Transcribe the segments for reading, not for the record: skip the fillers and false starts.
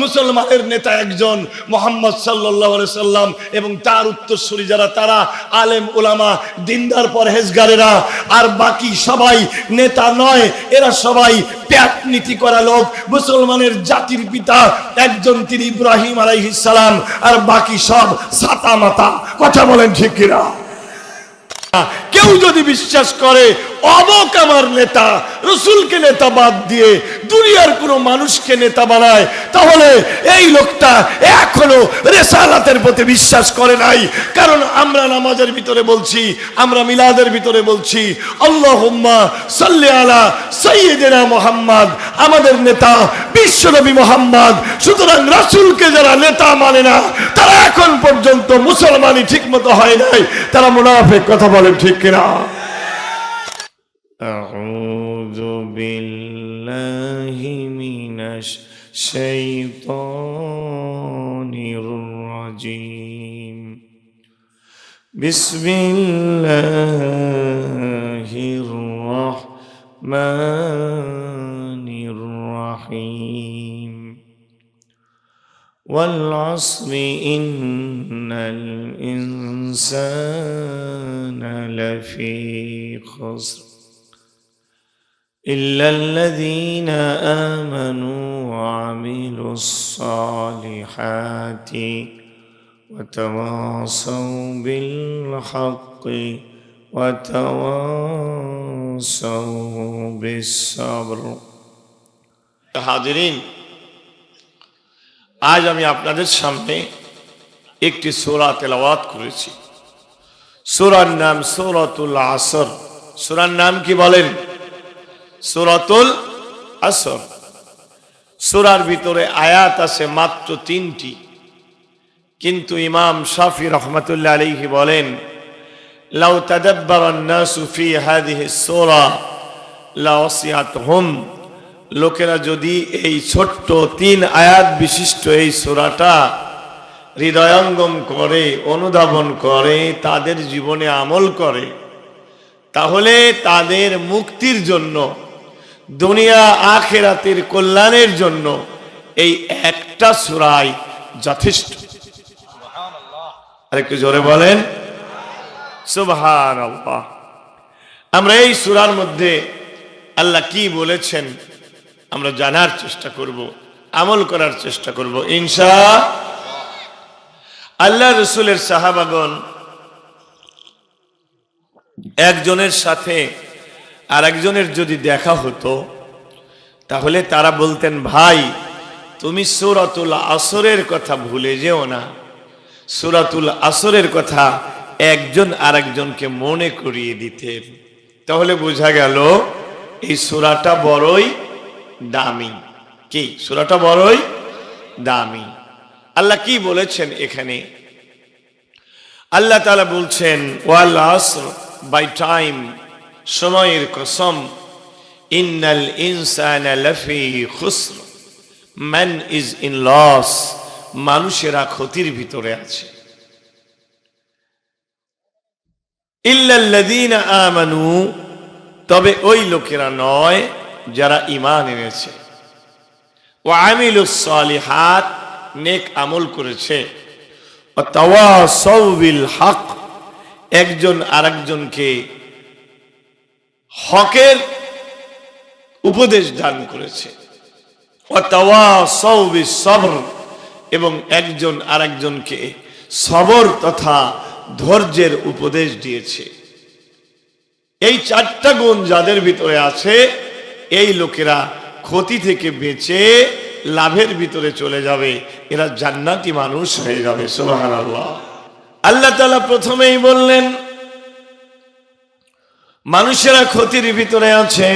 মুসলমানের নেতা একজন, মুহাম্মদ সাল্লাল্লাহু আলাইহি সাল্লাম, এবং তার উত্তরসূরি যারা তারা আলেম উলামা দিনদার পরহেজগারেরা। আর বাকি সবাই নেতা নয়, এরা সবাই প্যাট নীতি করা লোক। মুসলমানের জাতির পিতা একজন, তিনি ইব্রাহিম আলাইহিস সালাম, আর বাকি সব ছাতা মাতা। কথা বলেন ঠিক কিনা? কেউ যদি বিশ্বাস করে অমুক আমার নেতা, রসুলকে নেতা বাদ দিয়ে দুনিয়ার কোন মানুষকে নেতা বানায়, তাহলে এই লোকটা এখনো রিসালাতের প্রতি বিশ্বাস করে নাই। কারণ আমরা নামাজের ভিতরে বলছি, আমরা মিলাদের ভিতরে বলছি আল্লাহুম্মা সাল্লি আলা সাইয়্যিদিনা মুহাম্মদ, আমাদের নেতা বিশ্বনবী মুহাম্মদ। সুতরাং রাসূলকে যারা নেতা মানে না, তারা এখন পর্যন্ত মুসলমানই ঠিকমতো হয় নাই, তারা মুনাফিক। কথা বলেন ঠিক কিনা? আউযু বিল্লাহি মিনাশ শাইতানির রাজীম। বিসমিল্লাহির রাহমানির রাহিম। ওয়াল আসরি ইন্নাল ইনসানা লাফি খুসর إلا الذين آمنوا وعملوا الصالحات وتواصوا بالحق وتواصوا بالصبر। হাজিরিন, আজ আমি আপনাদের সামনে একটি সূরা তেলাওয়াত করেছি। সূরার নাম সূরাতুল আসর। সূরার নাম কি বলেন? সূরাতুল আসর। সূরার ভিতরে আয়াত আছে মাত্র 3টি, কিন্তু ইমাম শাফি রাহমাতুল্লাহ আলাইহি বলেন, লাউ তাদাব্বারান নাসু ফি হাযিহিস সূরা লাওয়াসিআতহুম। লোকেরা যদি এই ছোট্ট 3 আয়াত বিশিষ্ট এই সূরাটা হৃদয়ঙ্গম করে, অনুধাবন করে, তাদের জীবনে আমল করে, তাহলে তাদের মুক্তির জন্য, দুনিয়া আখিরাতের কল্যাণের জন্য এই একটা সূরাই যথেষ্ট। আরেকটু জোরে বলেন সুবহানাল্লাহ। আমরা এই সূরার মধ্যে আল্লাহ কি বলেছেন আমরা জানার চেষ্টা করব, আমল করার চেষ্টা করব ইনশাআল্লাহ। আল্লাহ রাসূলের সাহাবাগণ একজনের সাথে আর একজনের যদি দেখা হতো, তাহলে তারা বলতেন, ভাই তুমি সূরাতুল আসরের কথা ভুলে যেও না। সূরাতুল আসরের কথা একজন আরেকজনকে মনে করিয়ে দিতেন। তাহলে বোঝা গেল এই সূরাটা বড়ই দামি। কি সূরাটা বড়ই দামি। আল্লাহ কি বলেছেন এখানে? আল্লাহ তাআলা বলছেন, ওয়াল আসর, বাই টাইম, সময়ের কসম, ইন্নাল ইনসানা লাফি খুসর, ম্যান ইজ ইন লস, মানুষেরা ক্ষতির ভিতরে আছে। ইল্লাল্লাযীনা আমানু, তবে ওই লোকেরা নয় যারা ঈমান এনেছে, ওয়া আমিলুস সালিহাত, নেক আমল করেছে, ওয়া তাওয়াসাউ বিল হক, একজন আরেকজনকে হকের উপদেশ দান করেছে, ওয়া তাওয়াসাউ বিস সবর, এবং একজন আরেকজনকে সবর তথা ধৈর্যের উপদেশ দিয়েছে। এই 4টা গুণ যাদের ভিতরে আছে, এই লোকেরা ক্ষতি থেকে বেঁচে লাভের ভিতরে চলে যাবে, এরা জান্নাতি মানুষ হয়ে যাবে। সুবহানাল্লাহ। আল্লাহ তাআলা প্রথমেই বললেন মানুষেরা ক্ষতির ভিতরে আছে,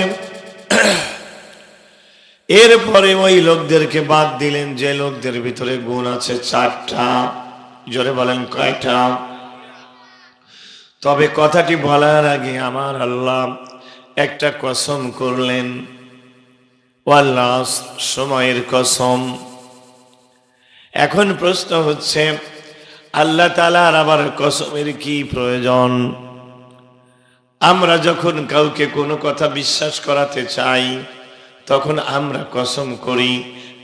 এরপরে ওই লোকদেরকে বাদ দিলেন যে লোকদের ভিতরে গুণ আছে 4টা। জোরে বলেন কয়টা? তবে কথাটি বলার আগে আমার আল্লাহ একটা কসম করলেন, ওয়াল্লাহ, সময়ের কসম। এখন প্রশ্ন হচ্ছে, আল্লাহ তাআলার আবার কসমের কি প্রয়োজন? আমরা যখন কাউকে কোনো কথা বিশ্বাস করাতে চাই, তখন আমরা কসম করি,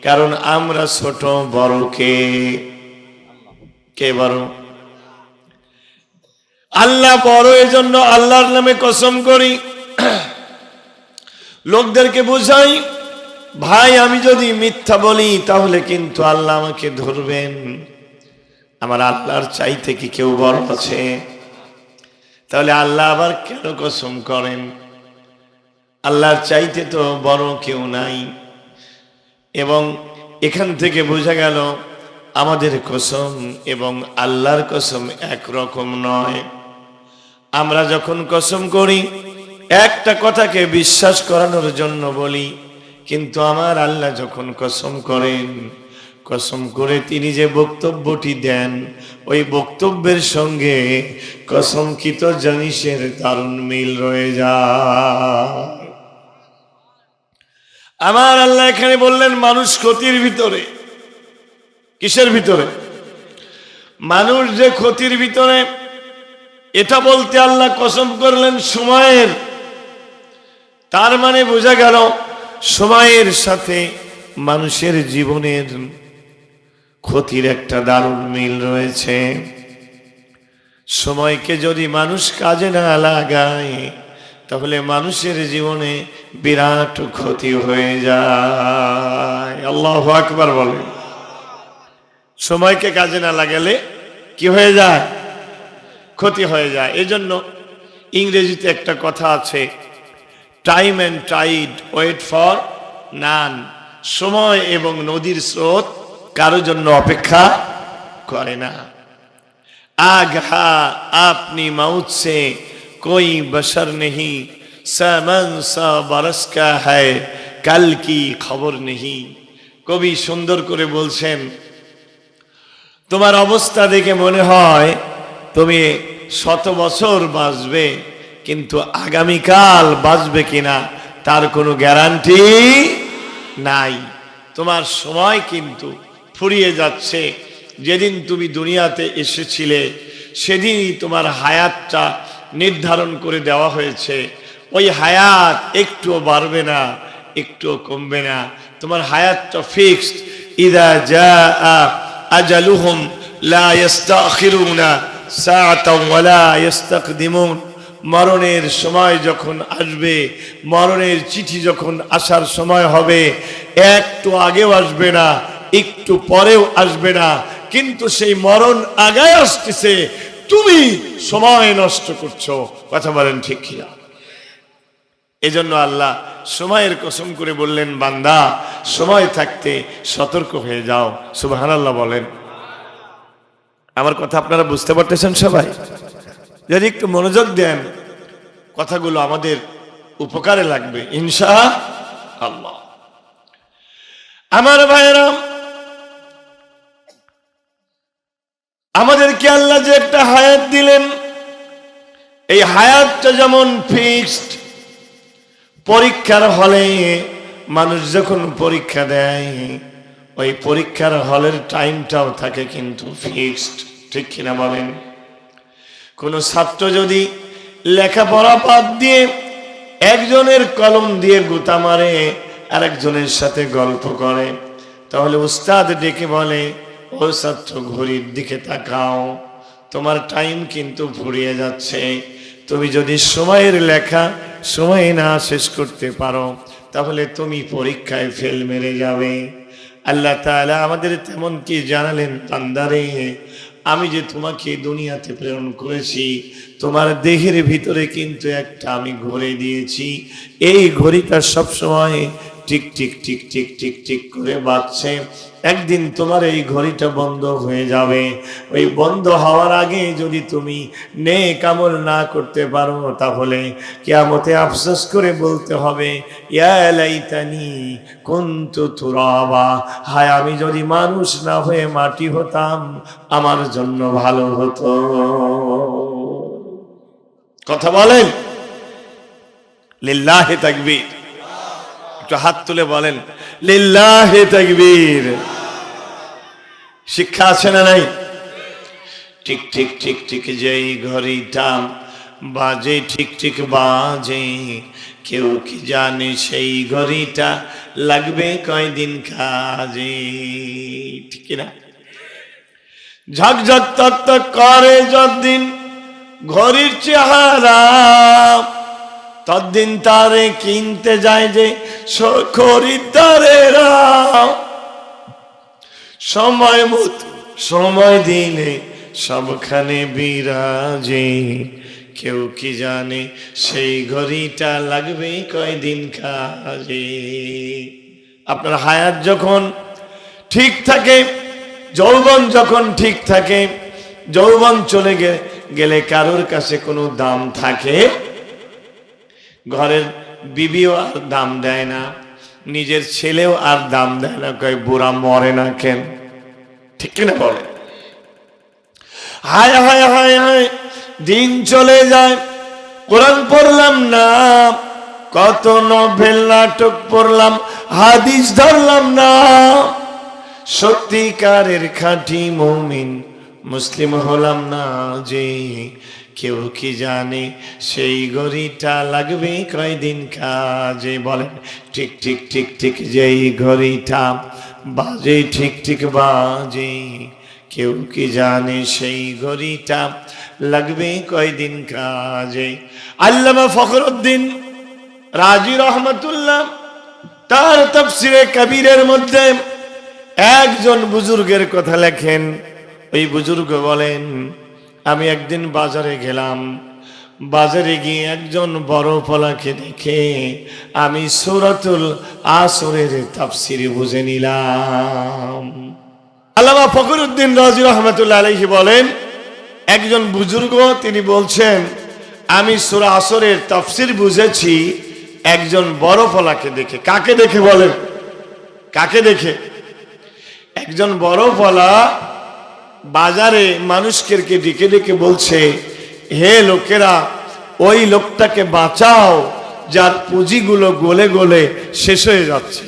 কারণ আমরা ছোট, বড় কে? কে বড়? আল্লাহ বড়। এজন্য আল্লাহর নামে কসম করি। লোকদেরকে বুঝাই, ভাই আমি যদি মিথ্যা বলি তাহলে কিন্তু আল্লাহ আমাকে ধরবেন। আমার আল্লাহর চাইতে কি কেউ বড় আছে? তাহলে আল্লাহ আবার কেন কসম করেন? আল্লাহর চাইতে তো বড় কেউ নাই। এবং এখান থেকে বোঝা গেল আমাদের কসম এবং আল্লাহর কসম একরকম নয়। আমরা যখন কসম করি একটা কথাকে বিশ্বাস করানোর জন্য বলি, কিন্তু আমার আল্লাহ যখন কসম করেন, কসম করে তিনি যে বক্তব্যটি দেন ওই বক্তব্যের সঙ্গে কসমকৃত জিনিসের দারুণ মিল রয়ে যায়। আমার আল্লাহ এখানে বললেন মানুষ ক্ষতির ভিতরে। কিসের ভিতরে? মানুষ যে ক্ষতির ভিতরে, এটা বলতে আল্লাহ কসম করলেন সময়ের। তার মানে বোঝা গেল সময়ের সাথে মানুষের জীবনের ক্ষতির একটা দারুণ মিল রয়েছে। সময়কে যদি মানুষ কাজে না লাগায় তাহলে মানুষের জীবনে বিরাট ক্ষতি হয়ে যায়। আল্লাহু আকবার বলেন। সময়কে কাজে না লাগালে কি হয়ে যায়? ক্ষতি হয়ে যায়। এজন্য ইংরেজিতে একটা কথা আছে, time and tide wait for none. সময় এবং নদীর স্রোত কারোর জন্য অপেক্ষা করে না। আগহা আপনি মাউত সে কোই বশর নেহি, সামান সা বরস কা হ্যায় কাল কি খবর নেহি। কবি সুন্দর করে বলছেন, তোমার অবস্থা দেখে মনে হয় তুমি 100 বছর বাঁচবে, কিন্তু আগামীকাল বাঁচবে কিনা তার কোনো গ্যারান্টি নাই। তোমার সময় কিন্তু ফুরিয়ে যাচ্ছে। যেদিন তুমি দুনিয়াতে এসেছিলে সেদিনই তোমার হায়াতটা নির্ধারণ করে দেওয়া হয়েছে। ওই হায়াত একটুও বাড়বে না, একটুও কমবে না। তোমার হায়াতটা ফিক্সড। ইদা জাআ আজালুহুম লা ইস্তাখিরুনা সাআতাও ওয়ালা ইস্তাকদিমুন। মরণের সময় যখন আসবে, মরণের চিঠি যখন আসার সময় হবে, একটু আগেও আসবে না, একটু পরেও আসবে না, কিন্তু সেই মরণ আগায় আসতেছে, তুমি সময় নষ্ট করছো। কথা বলেন ঠিক কিনা? এজন্য আল্লাহ সময়ের কসম করে বললেন, বান্দা সময় থাকতে সতর্ক হয়ে যাও। সুবহানাল্লাহ বলেন। আমার কথা আপনারা বুঝতে পারতেছেন সবাই? যদি একটু মনোযোগ দেন কথাগুলো আমাদের উপকারে লাগবে ইনশাআল্লাহ। আমার ভাইয়েরা, আমাদেরকে আল্লাহ যে একটা হায়াত দিলেন, এই হায়াতটা যেমন ফিক্সড। পরীক্ষার হলে মানুষ যখন পরীক্ষা দেয়, ওই পরীক্ষার হলের টাইমটাও থাকে কিন্তু ফিক্সড। ঠিক কিনা বলেন? কোন ছাত্র যদি লেখাপড়া বাদ দিয়ে একজনের কলম দিয়ে গুতা মারে আর একজনের সাথে গল্প করে, তাহলে উস্তাদ ডেকে বলে, ও ছাত্র ঘড়ির দিকে তাকাও, তোমার টাইম কিন্তু ফুরিয়ে যাচ্ছে। তুমি যদি সময়ের লেখা সময় না শেষ করতে পারো তাহলে তুমি পরীক্ষায় ফেল মেরে যাবে। আল্লাহ তাআলা আমাদের তেমন কি জানালেন, বান্দারে আমি যে তোমাকে দুনিয়াতে প্রেরণ করেছি, তোমার দেহের ভিতরে কিন্তু একটা আমি ঘড়ি দিয়েছি। এই ঘড়িটা সবসময় tick tick tick tick tick tick করে বাজছে। একদিন তোমার এই ঘড়িটা বন্ধ হয়ে যাবে। ওই বন্ধ হওয়ার আগে যদি তুমি নেক আমল না করতে পারো তাহলে কিয়ামতে আফসোস করে বলতে হবে, ইয়া লাইতানি কুনতু তুরাবা, হায় আমি যদি মানুষ না হয়ে মাটি হতাম আমার জন্য ভালো হতো। কথা বলেন লিল্লাহি তাকবীর। একটু হাত তুলে বলেন লিল্লাহি তাকবীর। শিক্ষা আছে না নাই? ঠিক ঠিক ঠিক ঠিক যেই ঘড়িটা বাজে ঠিক ঠিক বাজে, কেউ কি জানে সেই ঘড়িটা লাগবে কয়দিন কাজে, ঠিক না? ঝকঝক তক তক করে যতদিন ঘড়ির চেহারা, ততদিন তারে কিনতে যায় যে খরিদ্দারেরা। সময় মতো সময় দিলে সবখানে বিরাজে, কেউ কি জানে সেই ঘড়িটা লাগবে কয়দিন কাজে। আপনার হায়াত যখন ঠিক থাকে, যৌবন যখন ঠিক থাকে, যৌবন চলে গেলে কারোর কাছে কোনো দাম থাকে? ঘরের বিবিও আর দাম দেয় না, নিজের ছেলেও আর দাম দেয় না, কয় বুড়া মরে না কেন, ঠিক কিনা বলে? হায় হায় হায় হায়, দিন চলে যায়, কোরআন পড়লাম না, কত নভেল নাটক পড়লাম, হাদিস ধরলাম না, সত্যিকারের খাঁটি মুমিন মুসলিম হলাম না যে। কেউ কি জানে সেই ঘড়িটা লাগবে কয়দিন কাজে? বলেন ঠিক ঠিক ঠিক ঠিক, যেই ঘড়িটা বাজে ঠিক ঠিক বাজে, কেউ কি জানে সেই ঘড়িটা লাগবে কয়দিন কাজে। আল্লামা ফখরুদ্দিন রাজি রহমতুল্লাহ তার তাফসিরে কবিরের মধ্যে একজন বুজুর্গের কথা লেখেন। ওই বুজুর্গ বলেন, আমি একদিন বাজারে গেলাম, বাজারে গিয়ে একজন বড় ফলাকে দেখে আমি সূরাতুল আসরের তাফসির বুঝে নিলাম। আল্লামা ফখরুদ্দিন রাজি রহমতুল্লাহ আলাইহি বলেন, একজন বুজুর্গ তিনি বলছেন, আমি সূরা আসরের তাফসির বুঝেছি একজন বড় ফলাকে দেখে। কাকে দেখে বলেন? কাকে দেখে? একজন বড় ফলা বাজারে মানুষকে ডেকে ডেকে বলছে, হে লোকেরা, ওই লোকটাকে বাঁচাও যার পুঁজিগুলো গলে গলে শেষ হয়ে যাচ্ছে।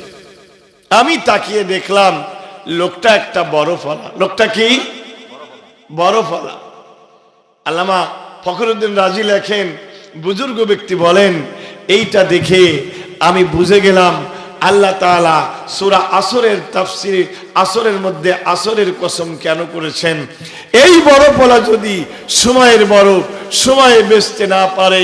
আমি তাকিয়ে দেখলাম লোকটা একটা বড় ফলা। লোকটা কি? বড় ফলা। আল্লামা ফখরুদ্দিন রাজি লেখেন, বুজুর্গ ব্যক্তি বলেন, এইটা দেখে আমি বুঝে গেলাম আল্লাহ তাআলা সূরা আসরের তাফসীর, আসরের মধ্যে আসরের কসম কেন করেছেন। এই বড় ফলা যদি সময়ের বড় সময়ে বেচতে না পারে,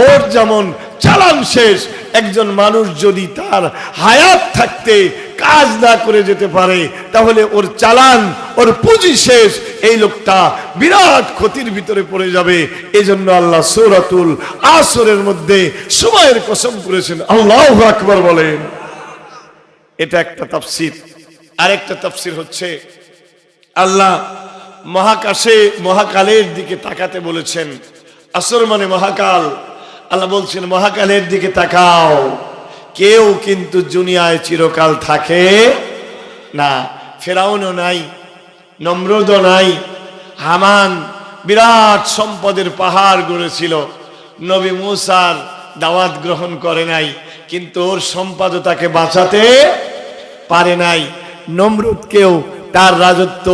ওর যেমন চালান শেষ, একজন মানুষ যদি তার হায়াত থাকতে কাজ না করে যেতে পারে, তাহলে ওর চালান, ওর পুঁজি শেষ, এই লোকটা বিরাট ক্ষতির ভিতরে পড়ে যাবে। এজন্য আল্লাহ সূরাতুল আসরের মধ্যে সময়ের কসম করেছেন। আল্লাহু আকবার বলেন। এটা একটা তাফসীর। আরেকটা তাফসীর হচ্ছে, আল্লাহ মহাকাশে মহাকালের দিকে তাকাতে বলেছেন। আসর মানে মহাকাল। আল্লাহ বলছেন মহাকালের দিকে তাকাও। কেউ কিন্তু দুনিয়ায় চিরকাল থাকে না। ফেরাউনও নাই, নমরুদও নাই, হামান বিরাট সম্পদের পাহাড় গড়েছিল, নবী মুসার দাওয়াত গ্রহণ করে নাই, কিন্তু ওর সম্পদ তাকে বাঁচাতে পারে নাই। নমরুদকেও তার রাজত্ব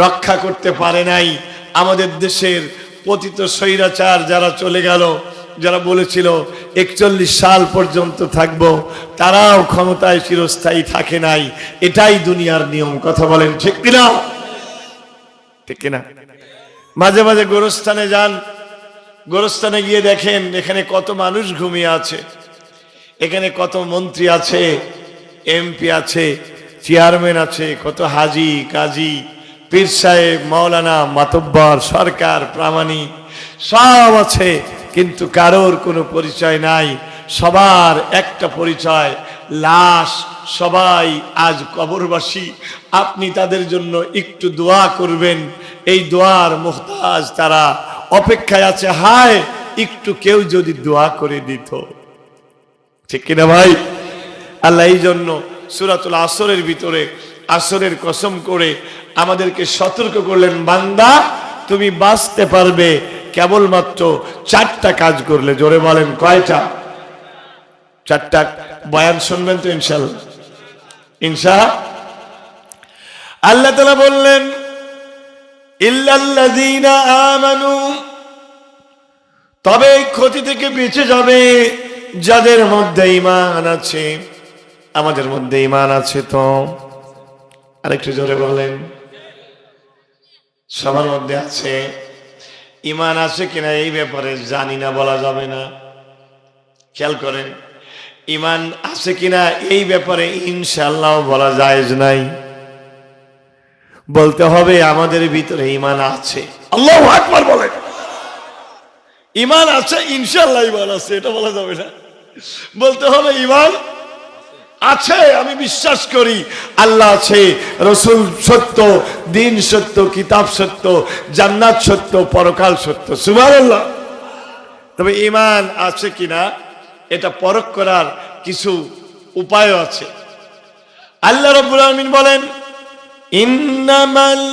রক্ষা করতে পারে নাই। আমাদের দেশের পতিত স্বৈরাচার যারা চলে গেল, যারা বলেছিল 41 সাল পর্যন্ত থাকবো, তারাও ক্ষমতায় চিরস্থায়ী থাকে নাই। এটাই দুনিয়ার নিয়ম। কথা বলেন ঠিক কিনা? ঠিক কিনা? মাঝে মাঝে গোরস্থানে যান, গোরস্থানে গিয়ে দেখেন এখানে কত মানুষ ঘুমিয়ে আছে, এখানে কত মন্ত্রী আছে, এমপি আছে, চেয়ারম্যান আছে, কত হাজি কাজী, পীর সাহেব, মাওলানা, মাতব্বর, সরকার, প্রামাণিক সব আছে, কিন্তু কারোর কোনো পরিচয় নাই। সবার একটা পরিচয়, লাশ। সবাই আজ কবরবাসী। আপনি তাদের জন্য একটু দোয়া করবেন, এই দোয়ার মুহতাজ তারা, অপেক্ষায় আছে, হায় একটু কেউ যদি দোয়া করে দিত। ঠিক কিনা ভাই? আল্লাহ এই জন্য সূরাতুল আসরের ভিতরে আসরের কসম করে আমাদেরকে সতর্ক করলেন, বান্দা তুমি বাঁচতে পারবে কেবলমাত্র 4টা কাজ করলে। জোরে বলেন কয়টা? 4টা। বয়ান শুনবেন তো ইনশাআল্লাহ? আল্লাহ তাআলা বললেন, ইল্লাল্লাযীনা আমানু, তবে এই ক্ষতি থেকে বেঁচে যাবে যাদের মধ্যে ঈমান আছে, আমাদের মধ্যে ঈমান আছে তো? আরেকটু জোরে বলেন। সবার মধ্যে আছে। ঈমান আছে কিনা এই ব্যাপারে জানি না, বলা যাবে না। খেয়াল করেন, ঈমান আছে কিনা এই ব্যাপারে ইনশাআল্লাহ বলা জায়েজ নাই। বলতে হবে আমাদের ভিতরে ঈমান আছে। আল্লাহু আকবার বলেন। ঈমান আছে, ইনশাআল্লাহ ঈমান আছে, এটা বলা যাবে না। বলতে হবে ঈমান আছে, আমি বিশ্বাস করি আল্লাহ আছে, রসুল সত্য, দিন সত্য, কিতাব সত্য, জান্নাত সত্য, পরকাল সত্য। সুবহানাল্লাহ। তবে ঈমান আছে কিনা এটা পরখ করার কিছু উপায় আছে। আল্লাহ রাব্বুল আলামিন বলেন, ইন্নামাল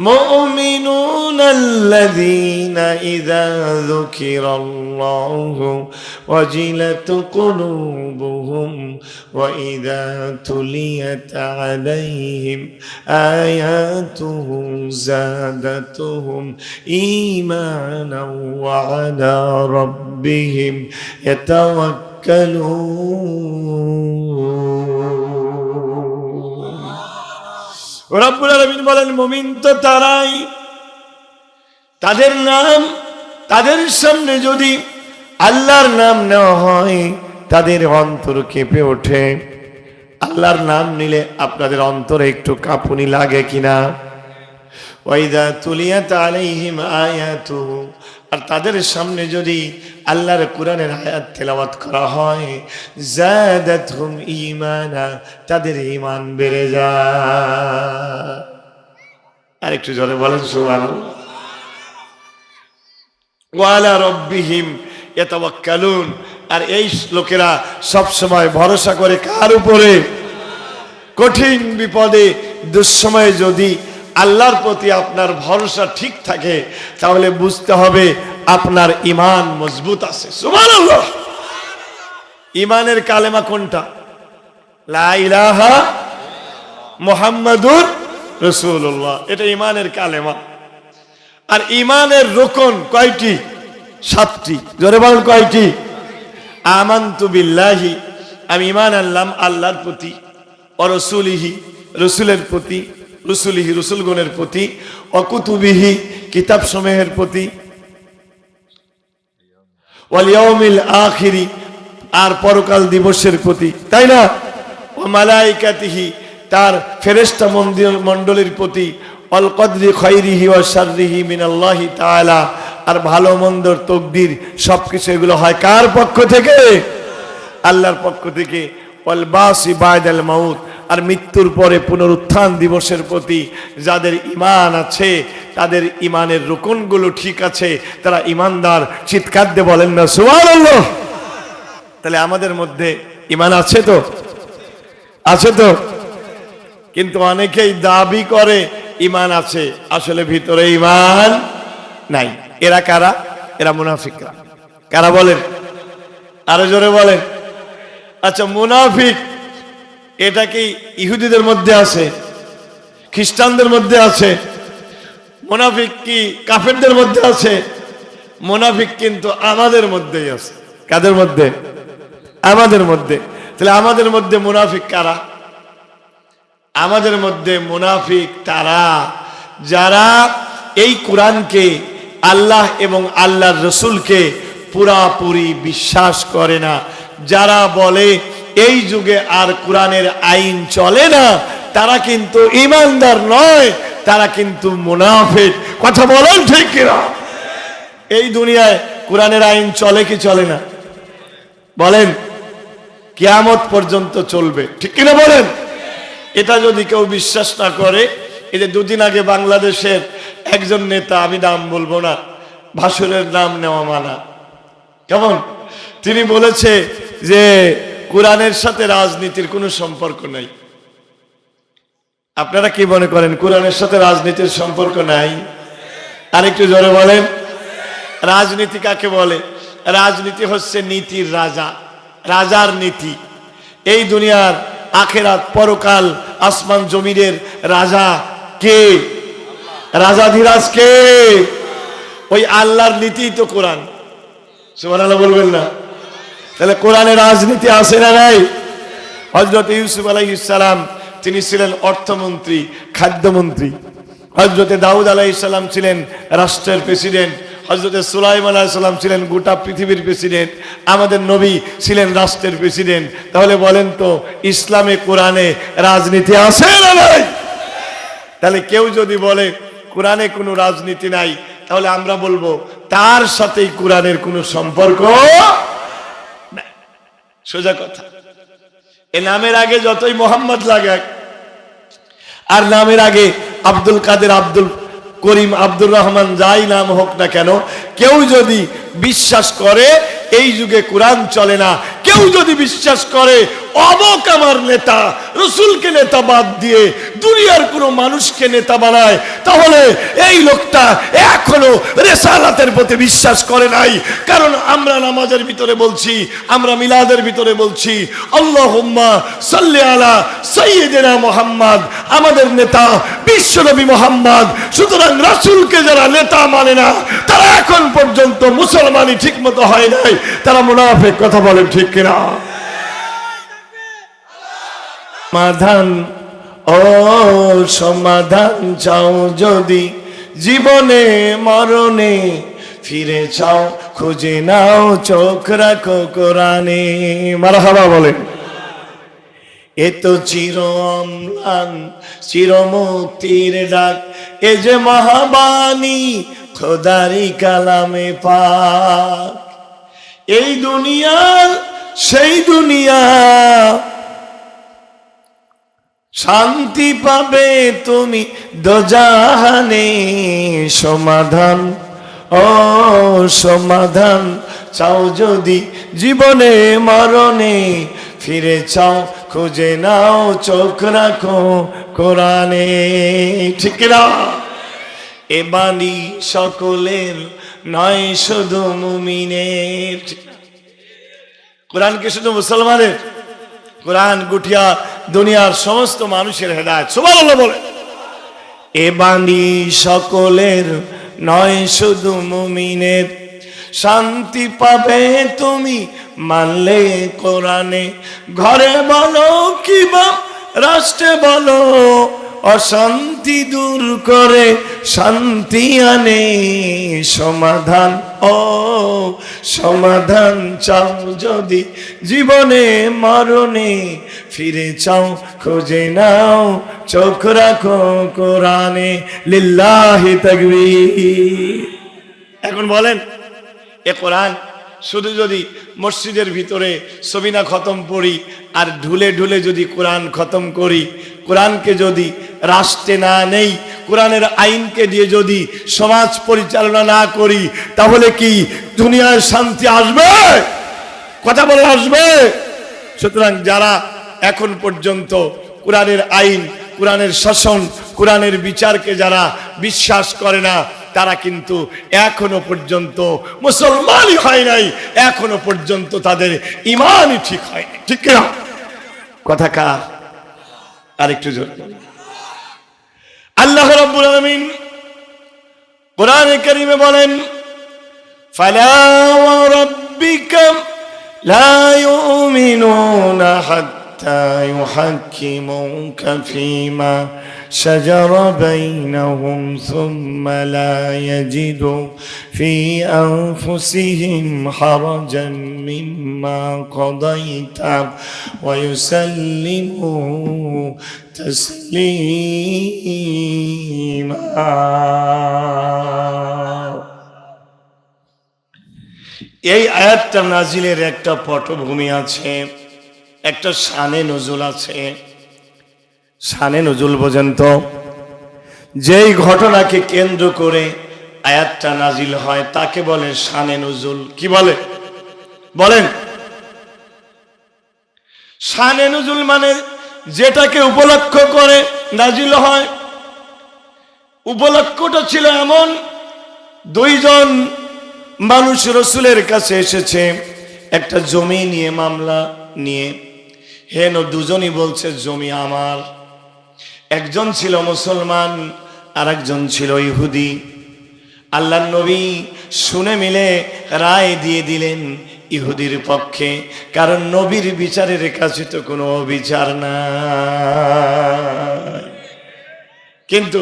মুমিনুনা আল্লাযীনা ইযা যুকিরাল্লাহু ওয়াজিলাত কুলুবুহুম ওয়া ইযা তুলিয়াত আলাইহিম আয়াতুহু যাদাতুহুম ঈমানাও ওয়া আলা রাব্বিহিম ইয়াতাওয়াক্কালুন। রব্বুল আলামিন বলেন, মুমিন তো তারাই, তাদের নাম, তাদের সামনে যদি আল্লাহর নাম নেওয়া হয় তাদের অন্তর কেঁপে ওঠে। আল্লাহর নাম নিলে আপনাদের অন্তরে একটু কাঁপুনি লাগে কিনা? ওয়াইদা তুলিয়াত আলাইহিম আয়াতুহু, আর তাদের সামনে যদি আল্লাহর কোরআনের আয়াত তেলাওয়াত করা হয়, যাদাতহুম ঈমানা, তাদের ঈমান বেড়ে যায়। আর একটু জোরে বলেন সুবহানাল্লাহ। ওয়া আলা রাব্বিহিম ইয়াতাওয়াক্কালুন, আর এই লোকেরা সব সময় ভরসা করে কার উপরে? কঠিন বিপদে দুঃসময়ে যদি আল্লাহর প্রতি আপনার ভরসা ঠিক থাকে তাহলে বুঝতে হবে আপনার ঈমান মজবুত আছে। সুবহানাল্লাহ। ঈমানের কালেমা কোনটা? লা ইলাহা মুহাম্মাদুর রাসূলুল্লাহ, এটা ঈমানের কালেমা। আর ঈমানের রুকন কয়টি? 7টি। জোরে বলেন কয়টি? আমানতু বিল্লাহি, আমি ঈমান আনলাম আল্লাহর প্রতি, ওয়া রাসূলিহি, রাসূলের প্রতি, রসুলিহি, রসুলগণের প্রতি, অকুতুবিহি, কিতাব সমূহের প্রতি, ওয়াল ইয়াউমিল আখিরি, আর পরকাল দিবসের প্রতি, তাই না? ওয়া মালাইকাতিহি, তার ফেরেশতা মণ্ডলীর প্রতি, ওয়াল কদরি খায়রিহি ওয়া শাররিহি মিনাল্লাহি তাআলা, আর ভালো মন্দর তকদির সবকিছু এগুলো হয় কার পক্ষ থেকে? আল্লাহর পক্ষ থেকে। ওয়াল বাসি বাদাল মাউত, আর মৃত্যুর পরে পুনরুত্থান দিবসের প্রতি যাদের ঈমান আছে, তাদের ঈমানের রুকনগুলো ঠিক আছে, তারা ঈমানদার। চিৎকার দিয়ে বলেন না সুবহানাল্লাহ। তাহলে আমাদের মধ্যে ঈমান আছে তো? আছে তো? কিন্তু অনেকেই দাবি করে ঈমান আছে, আসলে ভিতরে ঈমান নাই। এরা কারা? এরা মুনাফিকরা। কারা বলেন? আরো জোরে বলেন। আচ্ছা, মুনাফিক এটা কি ইহুদিদের মধ্যে আছে? খ্রিস্টানদের মধ্যে আছে? মুনাফিক কি কাফেরদের মধ্যে আছে? মুনাফিক কিন্তু আমাদের মধ্যেই আছে। কাদের মধ্যে? আমাদের মধ্যে। তাহলে আমাদের মধ্যে মুনাফিক কারা? আমাদের মধ্যে মুনাফিক তারা যারা এই কোরআনকে, আল্লাহ এবং আল্লাহর রসুলকে পুরাপুরি বিশ্বাস করে না, যারা বলে এই যুগে আর কোরআনের আইন চলে না, তারা কিন্তু ঈমানদার নয়, তারা কিন্তু মুনাফিক। কথা বলেন ঠিক কিনা? এই দুনিয়ায় কোরআনের আইন চলে কি চলে না? বলেন। কিয়ামত পর্যন্ত চলবে, ঠিক কিনা বলেন? এটা যদি কেউ বিশ্বাস না করে, এই যে দুদিন আগে বাংলাদেশের একজন নেতা, আমি নাম বলবো না, ভাসুরের নাম নেওয়া মানা, কেমন? তিনি বলেছে যে কোরআনের সাথে রাজনীতির কোনো সম্পর্ক নাই। আপনারা কি মনে করেন কোরআনের সাথে রাজনীতির সম্পর্ক নাই? আরেকটু জোরে বলেন। রাজনীতি কাকে বলে? রাজনীতি হচ্ছে নীতির রাজা, রাজার নীতি। এই দুনিয়ার, আখেরাত, পরকাল, আসমান জমিনের রাজা কে? রাজাধিরাজ কে? ওই আল্লাহর নীতি তো কোরআন। সুবহানাল্লাহ বলবেন না? তাহলে কোরআনে রাজনীতি আছে না নাই? হযরত ইউসুফ আলাইহিস সালাম তিনি ছিলেন অর্থমন্ত্রী, খাদ্যমন্ত্রী। হযরত দাউদ আলাইহিস সালাম ছিলেন রাষ্ট্রের প্রেসিডেন্ট। হযরত সুলাইমান আলাইহিস সালাম ছিলেন গোটা পৃথিবীর প্রেসিডেন্ট। আমাদের নবী ছিলেন রাষ্ট্রের প্রেসিডেন্ট। তাহলে বলেন তো ইসলামে কোরআনে রাজনীতি আছে না নাই? তাহলে কেউ যদি বলে কোরআনে কোনো রাজনীতি নাই, তাহলে আমরা বলবো তার সাথেই কোরআনের কোনো সম্পর্ক নাই। সোজা কথা। এ নামের আগে যতই মোহাম্মদ লাগাক, আর নামের আগে আব্দুল কাদের, আব্দুল করিম, আব্দুর রহমান যাই নাম হোক না কেন, কেউ যদি বিশ্বাস করে এই যুগে কোরআন চলে না, কেউ যদি বিশ্বাস করে অমক আমার নেতা, রসুলকে নেতা বাদ দিয়ে দুনিয়ার কোনো মানুষকে নেতা বানায়, তাহলে এই লোকটা এখনো রিসালাতের প্রতি বিশ্বাস করে নাই। কারণ আমরা নামাজের ভিতরে বলছি, আমরা মিলাদের ভিতরে বলছি আল্লাহুম্মা সাল্লি আলা সাইয়্যিদিনা মুহাম্মদ, আমাদের নেতা বিশ্বনবী মুহাম্মদ। সুতরাং রাসূলকে যারা নেতা মানে না, তারা এখন পর্যন্ত মুসলমানই ঠিকমতো হয় নাই, তারা মুনাফিক। কথা বলেন ঠিক কিনা? সমাধান, ও সমাধান চাও যদি জীবনে মরণে, ফিরে চাও খুঁজে নাও চোখ রাখো কোরআনে। মারহাবা বলেন। এ তো চির অম্লান চির মুক্তির ডাক, এ যে মহাবাণী খোদারি কালামে পাক। এই দুনিয়ার সেই দুনিয়া, শান্তি পাবে তুমি দোজাহানে। সমাধান, ও সমাধান চাও যদি জীবনে মরণে, ফিরে চাও খুঁজে নাও চোখ রাখো কোরআনে। ঠিক না? এ বাণী সকলের নয় শুধু মুমিনের। কোরআন কি শুধু মুসলমানের? কোরআন গুটিয়া দুনিয়ার সমস্ত মানুষের হেদায়েত। সুবহানাল্লাহ বলে। এ বাণী সকলের নয় শুধু মুমিনের, শান্তি পাবে তুমি মানলে কোরআনে। ঘরে বলো কিবা রাষ্ট্রে বলো, অশান্তি দূর করে শান্তি আনে। সমাধান, ও সমাধান চাও যদি জীবনে মরণে, ফিরে চাও খুঁজে নাও চোখ রাখো কোরআনে। লিল্লাহি তাকবীর। এখন বলেন, এ কোরআন শুধু যদি মসজিদের ভিতরে সবিনা খতম পড়ি আর ঢুলে ঢুলে যদি কোরআন খতম করি, কোরআনকে যদি রাষ্ট্রে না নেই, কোরআনের আইনকে দিয়ে যদি সমাজ পরিচালনা না করি, তাহলে কি দুনিয়ার শান্তি আসবে? কথা বলে আসবে? সুতরাং যারা এখন পর্যন্ত কোরআনের আইন, কোরআনের শাসন, কোরআনের বিচারকে যারা বিশ্বাস করে না, তারা কিন্তু এখনো পর্যন্ত মুসলমানই হয় নাই, এখনো পর্যন্ত তাদের ঈমানই ঠিক হয়নি। ঠিক না? কথা কার? আরেকটু জোর। আল্লাহ রাব্বুল আলামিন কোরআনে কারীমে বলেন, ফালা ওয়া রাব্বিকা লা ইউমিনুনা হাত্তা ইউহাক্কিমুকা ফীমা শাজারা বাইনাহুম সুম্মা লা ইয়াজিদু ফী আনফুসিহিম হারাজান মিম্মা কাদাইতা ওয়া ইউসাল্লিমু তাসলিমা। এই আয়াতটা নাজিলের একটা পটভূমি আছে, একটা শানে নজুল আছে। শানে নজুল বোঝেন তো? যেই ঘটনাকে কেন্দ্র করে আয়াতটা নাজিল হয় তাকে বলে শানে নজুল। কি বলে? বলেন। শানে নজুল মানে যেটাকে উপলক্ষ করে নাজিল হয়। উপলক্ষটা ছিল এমন, দুইজন মানুষ রসুলের কাছে এসেছে একটা জমি নিয়ে, মামলা নিয়ে। হেন দুজনই বলছে জমি আমার। একজন ছিল মুসলমান আর একজন ছিল ইহুদি। আল্লাহর নবী শুনে মিলে রায় দিয়ে দিলেন, ইহুদির পক্ষে, কারণ নবীর বিচারের কাছে তো কোনো বিচার নাই। কিন্তু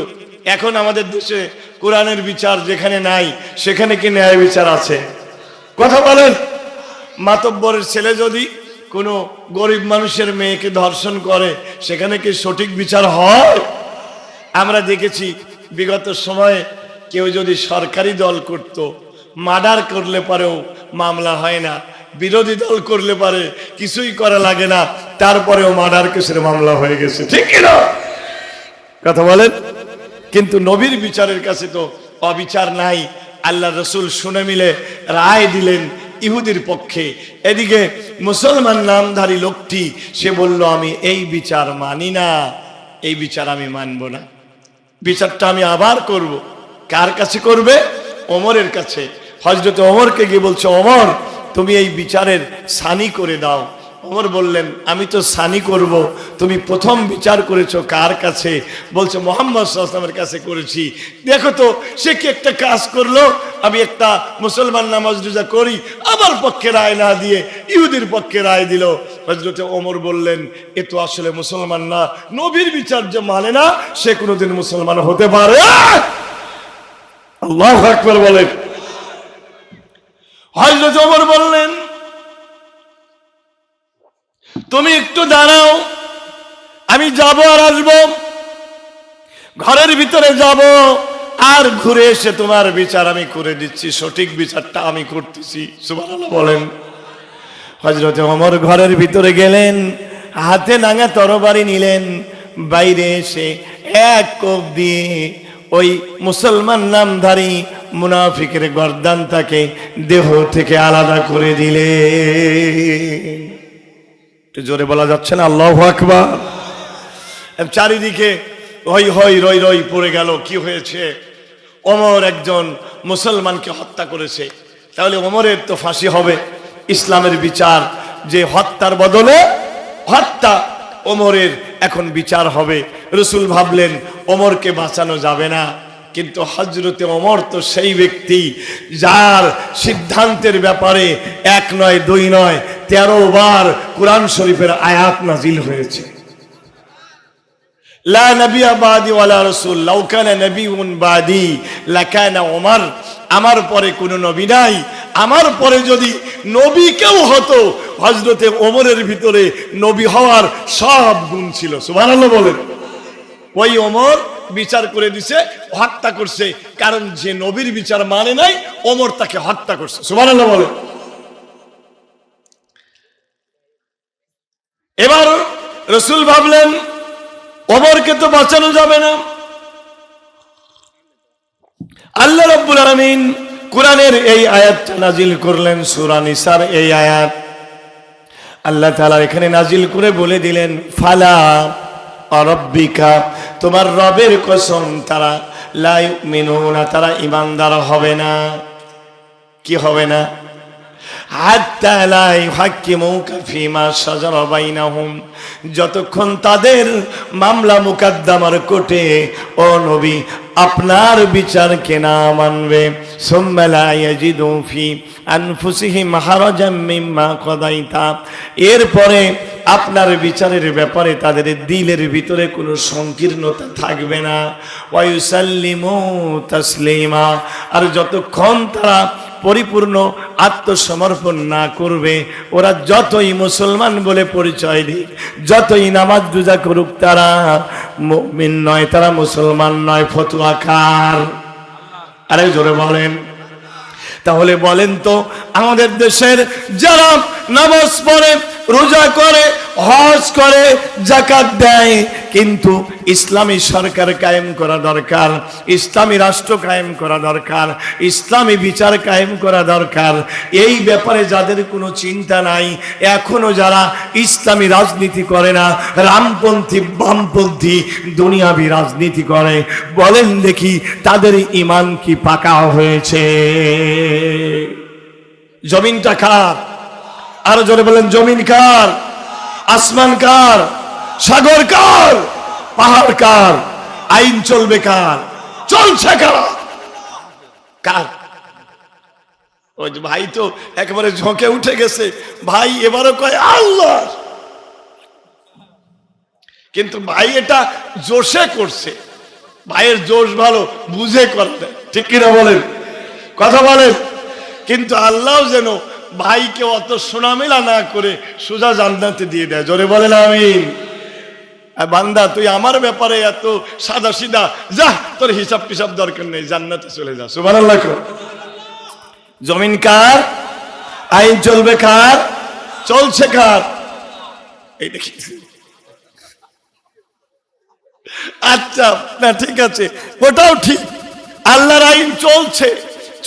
এখন আমাদের দেশে কোরআনের বিচার যেখানে নাই সেখানে কি ন্যায় বিচার আছে? কথা বলেন। মাতব্বরের ছেলে যদি কোনো গরিব মানুষের মেয়েকে ধর্ষণ করে সেখানে কি সঠিক বিচার হয়? আমরা দেখেছি বিগত সময়ে কেউ যদি সরকারি দল করত, মার্ডার করলে পারেও মামলা হয় না, বিরোধী দল করলে পারে কিছুই করা লাগে না, তারপরেও মার্ডার কেসের মামলা হয়ে গেছে, ঠিক কিনা? কথা বলেন। কিন্তু নবীর বিচারের কাছে তো অবিচার নাই। আল্লাহ রসুল শুনে মিলে রায় দিলেন ইহুদির পক্ষে। এদিকে মুসলমান নামধারী লোকটি সে বলল, আমি এই বিচার মানি না, এই বিচার আমি মানব না, বিচারটা আমি আবার করব। কার কাছে করবে? ওমরের কাছে। হযরত ওমরকে গিয়ে বলছে, ওমর তুমি এই বিচারের সানি করে দাও। ওমর বললেন, আমি তো সানি করব, তুমি প্রথম বিচার করেছো কার কাছে? বলছে মুহাম্মদ সাল্লাল্লাহু আলাইহি ওয়াসাল্লামের কাছে করেছি। দেখো তো সে কি একটা কাজ করলো, আমি একটা মুসলমান নামাজ রোজা করি, আমার পক্ষে রায় না দিয়ে ইহুদির পক্ষে রায় দিল। হযরত ওমর বললেন, এ তো আসলে মুসলমান না, নবীর বিচার যে মানে না সে কোনোদিন মুসলমান হতে পারে? আল্লাহু আকবার বলেন। হযরত ওমর বললেন, তুমি একটু দাঁড়াও, আমি যাব আর আসবো, ঘরের ভিতরে যাব আর ঘুরে এসে তোমার বিচার আমি করে দিচ্ছি, সঠিক বিচারটা আমি করতেছি। সুবহানাল্লাহ বলেন। হযরত ওমর ঘরের ভিতরে গেলেন, হাতে নাঙা তরবারি নিলেন, বাইরে এসে এক কোপ দিয়ে ওই মুসলমান নামধারী মুনাফিকের গর্দানটাকে দেহ থেকে আলাদা করে দিলেন। একটু জোরে বলা যাচ্ছে না? আল্লাহু আকবার। চারিদিকে হই হই রই রই পড়ে গেল। কি হয়েছে? ওমর একজন মুসলমানকে হত্যা করেছে, তাহলে ওমরের তো ফাঁসি হবে। ইসলামের বিচার যে হত্যার বদলে হত্যা, ওমরের এখন বিচার হবে। রাসূল ভাবলেন ওমরকে বাঁচানো যাবে না, কিন্তু হযরতে ওমর তো সেই ব্যক্তি যার সিদ্ধান্তের ব্যাপারে এক নয় দুই নয় 13 বার কোরআন শরীফের আয়াত নাজিল হয়েছে। লা নবিয়্যা বাদি ওয়ালা রাসূল, লাউ কানা নবিয়্যুন বাদি লাকানা ওমর। আমার পরে কোনো নবী নাই, আমার পরে যদি নবী কেউ হতো হযরতে ওমরের ভিতরে নবী হওয়ার সব গুণ ছিল। সুবহানাল্লাহ বলেন। ওই ওমর বিচার করে দিছে, হত্যা করছে, কারণ যে নবীর বিচার মানে নাই ওমর তাকে হত্যা করছে। সুবহানাল্লাহ বলেন। এবার রাসূল ভাবলেন ওমরকে তো বাঁচানো যাবে না। আল্লাহ রাব্বুল আলামিন কোরআনের এই আয়াতটা নাজিল করলেন, সূরা নিসার এই আয়াত। আল্লাহ তাআলা এখানে নাজিল করে বলে দিলেন, ফালা রাব্বিকা, তোমার রবের কসম, তারা লা ইউমিনুনা, তারা ঈমানদার হবে না। কি হবে না? হাত্তা লা ইউহাক্কিমুকা ফীমা শাজারা বাইনাহুম, যতক্ষণ তাদের মামলা মুকদ্দমার কোর্টে ও নবী আপনার বিচারকে না মানবে, সুম্মা লা ইয়াজিদু ফি আনফুসিহিম হারাজাম মিম্মা কাদাইতা, এরপরে আপনার বিচারের ব্যাপারে তাদের দিলের ভিতরে কোনো সংকীর্ণতা থাকবে না। ওয়া ইউসাল্লিমু তাসলিমা, আর যতক্ষণ তারা পরিপূর্ণ আত্মসমর্পণ না করবে, ওরা যতই মুসলমান বলে পরিচয় দিক, যতই নামাজ রোজা করুক, তারা মুমিন নয়, তারা মুসলমান নয়, ফতোয়াকার। আরে জোরে বলেন। তাহলে বলেন তো, আমাদের দেশের যারা নামাজ পড়ে, রোজা করে, হজ করে, যাকাত দেয়, কিন্তু ইসলামী সরকার কায়েম করা দরকার, ইসলামী রাষ্ট্র কায়েম করা দরকার, ইসলামী বিচার কায়েম করা দরকার, এই ব্যাপারে যাদের কোনো চিন্তা নাই, এখনো যারা ইসলামী রাজনীতি করে না, রামপন্থী বামপন্থী দুনিয়াবী রাজনীতি করে, বলেন দেখি তাদের ঈমান কি পাকা হয়েছে? জমিনটা কার? আরো জোরে বলেন, জমিন কার? আসমান কার? সাগর কার? পাহাড় কার? আইন চলবে কার? চলছে কার? কার? ওই যে ভাই তো একেবারে ঝোঁকে উঠে গেছে, ভাই এবারও কয় আল্লাহ, কিন্তু ভাই এটা জোশে করছে, ভাইয়ের জোশ ভালো, বুঝে করে, ঠিক কিনা বলেন, কথা বলেন। কিন্তু আল্লাহ যেন ভাইকে অত সোনামেলা না করে সোজা জান্নাতে দিয়ে দেয়, জোরে বলেন আমিন। বান্দা তুই আমার ব্যাপারে এত সাদা সিধা, যা তোর হিসাব টিসাব দরকার নেই, জান্নাতে চলে যা, সুবহানাল্লাহ। জমিন কার? আইন চলবে কার? চলছে কার? এই দেখি, আচ্ছা না ঠিক আছে, ওটাও ঠিক, আল্লাহর আইন চলছে,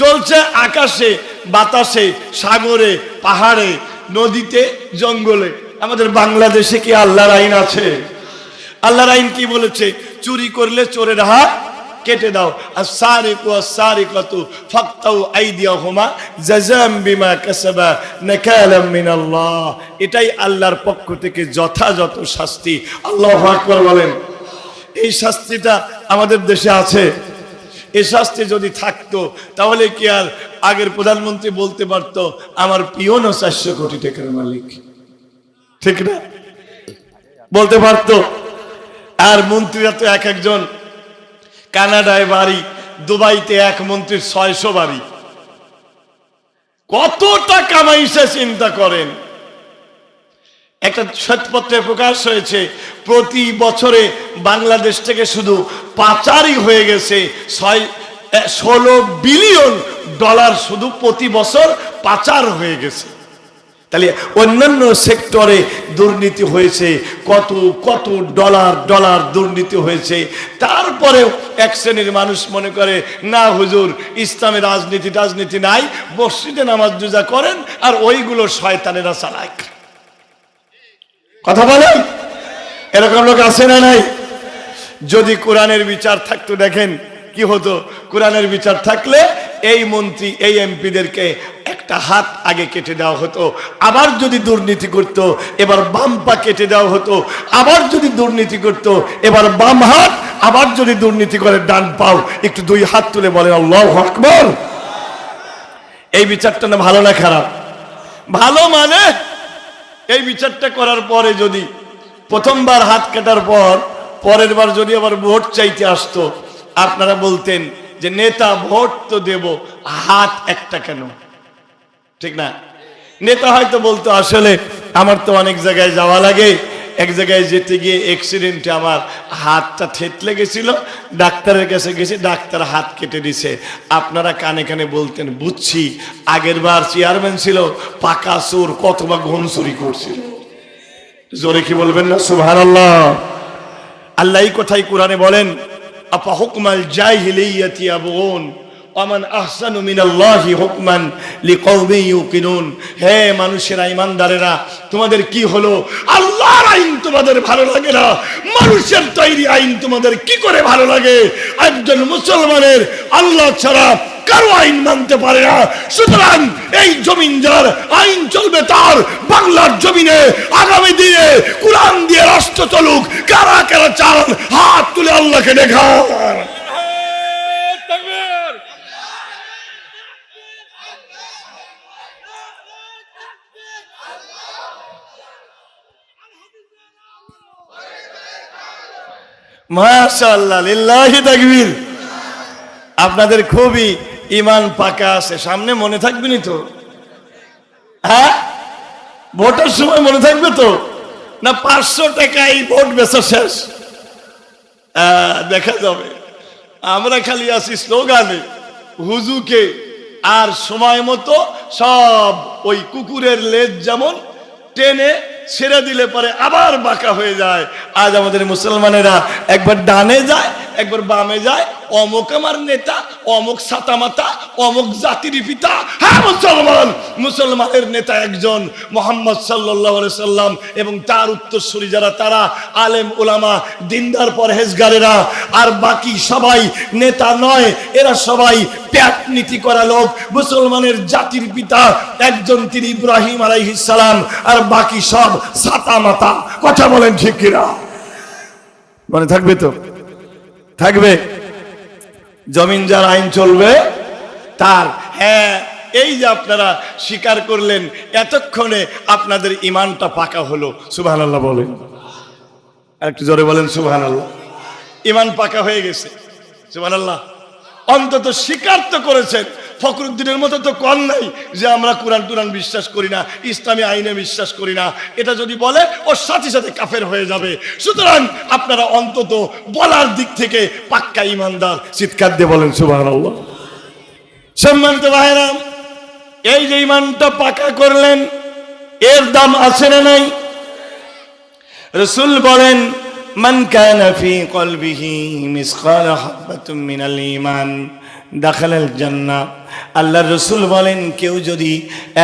চলছে আকাশে বাতাসে, সাগরে পাহাড়ে, নদীতে জঙ্গলে। আমাদের বাংলাদেশে কি আল্লাহর আইন আছে? আল্লাহর আইন কি বলেছে? চুরি করলে চোরের হাত কেটে দাও, আস-সারিকু আস-সারিকাতু ফাকতাউ আইদিয়াহুমা জাযাম বিমা কাসাবা নাকালাম মিনাল্লাহ। এটাই আল্লাহর পক্ষ থেকে যথাযথ শাস্তি। আল্লাহু আকবার বলেন। এই শাস্তিটা আমাদের দেশে আছে। এই শাস্তি যদি থাকতো তাহলে কি আর আগের প্রধানমন্ত্রী বলতে পারতো আমার পিয়নও 400 কোটি টাকার মালিক, ঠিক না? বলতে পারতো। আর মন্ত্রীরা তো এক একজন, কানাডায় বাড়ি, দুবাইতে এক মন্ত্রীর 600 বাড়ি, কতটা কামাইছে চিন্তা করেন। একটা শ্বেতপত্রে প্রকাশ হয়েছে প্রতি বছরে বাংলাদেশ থেকে শুধু পাচারই হয়ে গেছে 16 বিলিয়ন ডলার, শুধু প্রতি বছর পাচার হয়ে গেছে। তাহলে অন্যান্য সেক্টরে দুর্নীতি হয়েছে কত কত ডলার ডলার দুর্নীতি হয়েছে। তারপরেও এক শ্রেণীর মানুষ মনে করে না হুজুর, ইসলামের রাজনীতি নাই, মসজিদে নামাজ রোজা করেন আর ওইগুলো শয়তানেরা চালায়। কথা বলেন, এরকম লোক আছে না নাই? যদি কোরআনের বিচার থাকতো দেখেন কি হতো। কোরআনের বিচার থাকলে এই মন্ত্রী এই এমপিদেরকে একটা হাত আগে কেটে দেওয়া হতো, আবার যদি দুর্নীতি করত এবার বাম পা কেটে দেওয়া হতো, আবার যদি দুর্নীতি করত এবার বাম হাত, আবার যদি দুর্নীতি করে ডান পাও। একটু 2 হাত তুলে বলেন আল্লাহু আকবার। এই বিচারটা না ভালো না খারাপ? ভালো। মানে এই বিচারটা করার পরে যদি প্রথমবার হাত কাটার পর পরের বার যদি আবার ভোট চাইতে আসতো, আপনারা বলতেন যে নেতা ভোট তো দেব, হাত একটা কেন? ঠিক না? নেতা হয়তো বলতো আসলে আমার তো অনেক জায়গায় যাওয়া লাগে, এক জায়গায় যেতে গিয়ে অ্যাক্সিডেন্টে আমার হাতটা থেতলে গেছিল, ডাক্তারের কাছে গেছি, ডাক্তার হাত কেটে দিছে। আপনারা কানে কানে বলতেন বুঝছি, আগের বার চেয়ারম্যান ছিল পাকা চোর, কতবা ঘন চুরি করছিল। জোরে কি বলবেন না সুবহানাল্লাহ? আল্লাহ এই কথাই কোরআনে বলেন, আফা হুকমাল জাহিলিয়াতি ইয়াবগুন ওয়ামান আহসানু মিনাল্লাহি হুকমান লিকাওমিন ইউকিনুন। হে মানুষেরা, ঈমানদারেরা, তোমাদের কি হলো? আল্লাহর আইন তোমাদের ভালো লাগে না, মানুষের তৈরি আইন তোমাদের কি করে ভালো লাগে? একজন মুসলমানের আল্লাহ ছাড়া কারো আইন মানতে পারে না। সুতরাং এই জমিন যার, আইন চলবে তার। বাংলার জমিনে আগামী দিনে কোরআন দিয়ে রাষ্ট্র চলুক। কারা কারা চান হাত তুলে আল্লাহকে দেখান। মাশাআল্লাহ, লিল্লাহি তাকবীর। আপনাদের খুবই ঈমান পাকা আছে, সামনে মনে থাকবেনি তো? হ্যাঁ, ভোটের সময় মনে থাকবে তো? না 500 টাকায় ভোট বেচা শেষ? দেখা যাবে। আমরা খালি আছি স্লোগানে, হুজুকে, আর সময় মতো সব ওই কুকুরের লেজ যেমন টেনে ছেড়ে দিলে পরে আবার বাঁকা হয়ে যায়। আজ আমাদের মুসলমানেরা একবার ডানে যায়, একবার বামে যায়। অমুক আমার নেতা, অমুক সাতামাতা, অমুক জাতির পিতা। হ্যাঁ মুসলমান, মুসলমানের নেতা একজন, মুহাম্মদ সাল্লাল্লাহু আলাইহি সাল্লাম, এবং তার উত্তরসূরি যারা তারা আলেম উলামা, দিনদার পরহেজগারেরা। আর বাকি সবাই নেতা নয়, এরা সবাই প্যাট নীতি করা লোক। মুসলমানের জাতির পিতা একজন, তিনি ইব্রাহিম আলাইহিস সালাম, আর বাকি সব সাতামাতা। কথা বলেন ঠিক কিনা? মনে থাকবে তো? থাকবে। জমিন যার, আইন চলবে তার। হ্যাঁ, এই যে আপনারা স্বীকার করলেন, এতক্ষণে আপনাদের ইমানটা পাকা হলো। সুবহানাল্লাহ বলেন, আর একটু জোরে বলেন সুবহানাল্লাহ। ইমান পাকা হয়ে গেছে, সুবহানাল্লাহ। অন্তত স্বীকার তো করেছেন। ফখরুদ্দিনের মতো তো কম নাই যে আমরা কোরআন টুরান বিশ্বাস করি না, ইসলামী আইনে বিশ্বাস করি না। এটা যদি বলে ওর সাথে সাথে কাফের হয়ে যাবে। সুতরাং আপনারা অন্তত বলার দিক থেকে পাক্কা ইমানদার। চিৎকার দিয়ে বলেন সুবহানাল্লাহ। সম্মানিত ভাইরা, এই যে ইমানটা পাকা করলেন, এর দাম আছে না নাই? রাসূল বলেন, মান কানা ফি কলবিহি মিসকালা হাববাতুম মিনাল ঈমান দাখালাল জান্নাহ। আল্লাহর রাসূল বলেন, কেউ যদি